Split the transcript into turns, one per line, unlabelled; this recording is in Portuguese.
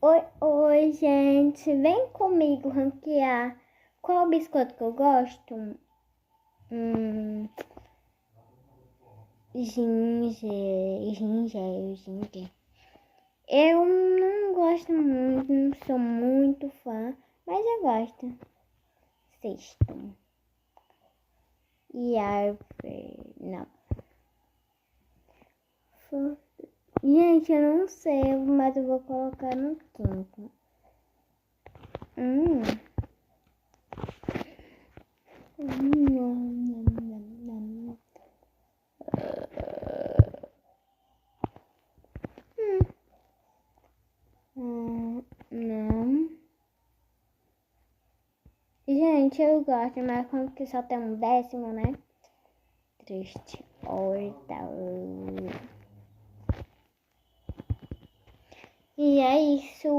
Oi, oi, gente. Vem comigo ranquear qual biscoito que eu gosto. Hum, ginger. Eu não gosto muito, não sou muito fã, mas eu gosto. Sexto. E árvore, não. Gente, eu não sei, mas eu vou colocar no quinto. Hum. Não. Gente, eu gosto, mas como que só tem um décimo, né? Triste. E é isso.